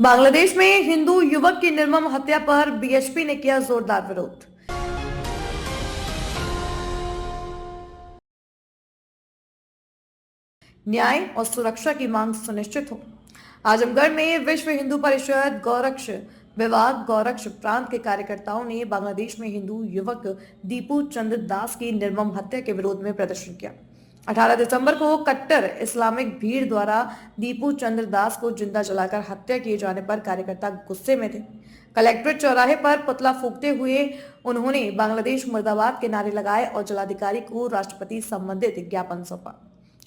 बांग्लादेश में हिंदू युवक की निर्मम हत्या पर बीएचपी ने किया जोरदार विरोध। न्याय और सुरक्षा की मांग सुनिश्चित हो। आजमगढ़ में विश्व हिंदू परिषद गोरक्ष विभाग गोरक्ष प्रांत के कार्यकर्ताओं ने बांग्लादेश में हिंदू युवक दीपू चंद्र दास की निर्मम हत्या के विरोध में प्रदर्शन किया। 18 दिसंबर को कट्टर इस्लामिक भीड़ द्वारा दीपू चंद्र दास को जिंदा जलाकर हत्या किए जाने पर कार्यकर्ता गुस्से में थे। कलेक्ट्रेट चौराहे पर पुतला फूंकते हुए उन्होंने बांग्लादेश मुर्दाबाद के नारे लगाए और जिलाधिकारी को राष्ट्रपति संबंधित ज्ञापन सौंपा।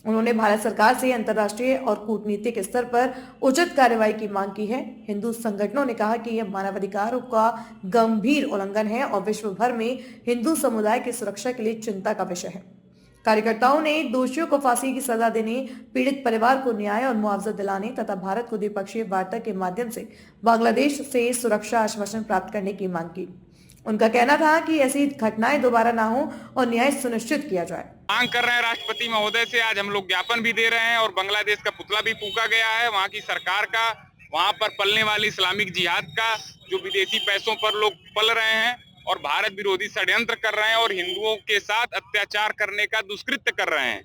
उन्होंने भारत सरकार से अंतर्राष्ट्रीय और कूटनीतिक स्तर पर उचित कार्रवाई की मांग की है। हिंदू संगठनों ने कहा कि यह मानवाधिकारों का गंभीर उल्लंघन है और विश्व भर में हिंदू समुदाय की सुरक्षा के लिए चिंता का विषय है। कार्यकर्ताओं ने दोषियों को फांसी की सजा देने, पीड़ित परिवार को न्याय और मुआवजा दिलाने तथा भारत को द्विपक्षीय वार्ता के माध्यम से बांग्लादेश से सुरक्षा आश्वासन प्राप्त करने की मांग की। उनका कहना था कि ऐसी घटनाएं दोबारा ना हो और न्याय सुनिश्चित किया जाए। मांग कर रहे हैं राष्ट्रपति महोदय से। आज हम लोग ज्ञापन भी दे रहे हैं और बांग्लादेश का पुतला भी फूंका गया है। वहाँ की सरकार का, वहाँ पर पलने वाली इस्लामिक जिहाद का, जो विदेशी पैसों पर लोग पल रहे हैं और भारत विरोधी षड्यंत्र कर रहे हैं और हिंदुओं के साथ अत्याचार करने का दुष्कृत्य कर रहे हैं,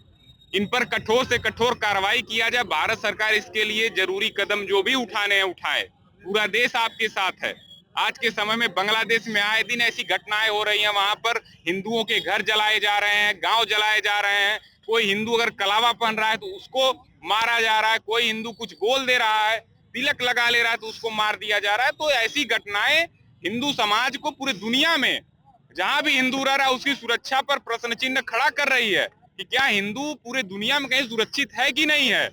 इन पर कठोर से कठोर कार्रवाई किया जाए। भारत सरकार इसके लिए जरूरी कदम जो भी उठाने हैं उठाए। पूरा देश आपके साथ है। आज के समय में बांग्लादेश में आए दिन ऐसी घटनाएं हो रही हैं। वहां पर हिंदुओं के घर जलाए जा रहे हैं, गांव जलाए जा रहे हैं। कोई हिंदू अगर कलावा पहन रहा है तो उसको मारा जा रहा है। कोई हिंदू कुछ बोल दे रहा है, तिलक लगा ले रहा है तो उसको मार दिया जा रहा है। तो ऐसी घटनाएं हिंदू समाज को पूरी दुनिया में जहां भी हिंदू रह रहा है उसकी सुरक्षा पर प्रश्न चिन्ह खड़ा कर रही है कि क्या हिंदू पूरे दुनिया में कहीं सुरक्षित है कि नहीं है।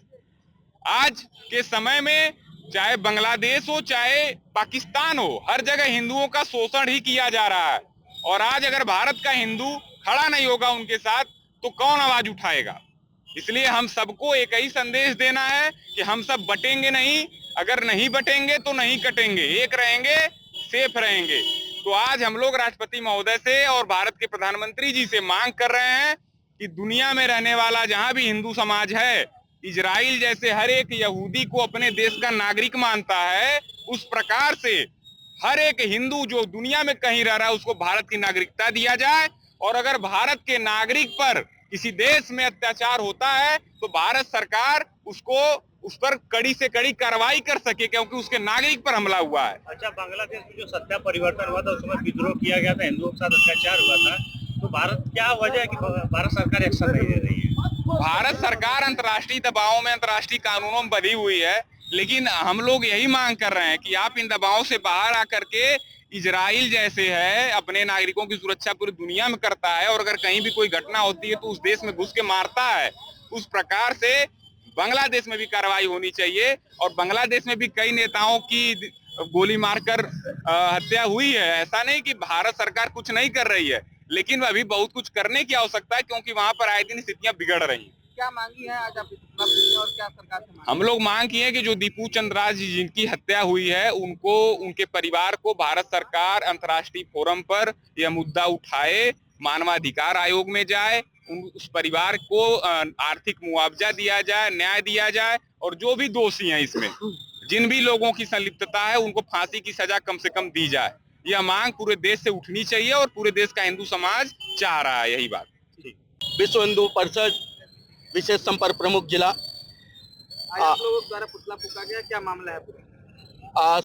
आज के समय में चाहे बांग्लादेश हो चाहे पाकिस्तान हो, हर जगह हिंदुओं का शोषण ही किया जा रहा है। और आज अगर भारत का हिंदू खड़ा नहीं होगा उनके साथ तो कौन आवाज उठाएगा। इसलिए हम सबको एक ही संदेश देना है कि हम सब बटेंगे नहीं। अगर नहीं बटेंगे तो नहीं कटेंगे, एक रहेंगे, सेफ रहेंगे। तो आज हम लोग राष्ट्रपति महोदय से और भारत के प्रधानमंत्री जी से मांग कर रहे हैं कि दुनिया में रहने वाला जहां भी हिंदू समाज है, इजराइल जैसे हर एक यहूदी को अपने देश का नागरिक मानता है, उस प्रकार से हर एक हिंदू जो दुनिया में कहीं रह रहा है उसको भारत की नागरिकता दिया जाए। और अगर भारत के नागरिक पर किसी देश में अत्याचार होता है तो भारत सरकार उसको उस पर कड़ी से कड़ी कार्रवाई कर सके, क्योंकि उसके नागरिक पर हमला हुआ है। अच्छा, बांग्लादेश में जो सत्ता परिवर्तन हुआ था उसमें विद्रोह किया गया था, हिंदुओं के साथ अत्याचार हुआ था, तो भारत क्या वजह है कि भारत सरकार एक्शन नहीं ले रही है? भारत सरकार अंतर्राष्ट्रीय दबावों में, अंतर्राष्ट्रीय कानूनों में बंधी हुई है, लेकिन हम लोग यही मांग कर रहे हैं कि आप इन दबावों से बाहर आकर के, इजराइल जैसे है अपने नागरिकों की सुरक्षा पूरी दुनिया में करता है और अगर कहीं भी कोई घटना होती है तो उस देश में घुस के मारता है, उस प्रकार से बांग्लादेश में भी कार्रवाई होनी चाहिए। और बांग्लादेश में भी कई नेताओं की गोली मारकर हत्या हुई है। ऐसा नहीं कि भारत सरकार कुछ नहीं कर रही है, लेकिन अभी बहुत कुछ करने की आवश्यकता है, क्योंकि वहां पर आए दिन स्थितियां बिगड़ रही हैं। क्या मांगी है आज आप और क्या सरकार से मांगी? हम लोग मांग की है कि जो दीपू चंद्र दास जी जिनकी हत्या हुई है उनको, उनके परिवार को भारत सरकार अंतर्राष्ट्रीय फोरम पर यह मुद्दा उठाए, मानवाधिकार आयोग में जाए, उस परिवार को आर्थिक मुआवजा दिया जाए, न्याय दिया जाए और जो भी दोषी हैं इसमें, जिन भी लोगों की संलिप्तता है उनको फांसी की सजा कम से कम दी जाए। यह मांग पूरे देश से उठनी चाहिए और पूरे देश का हिंदू समाज चाह रहा है यही बात। विश्व हिंदू परिषद विशेष संपर्क प्रमुख जिला। लोगों द्वारा पुतला फूंका गया, क्या मामला है?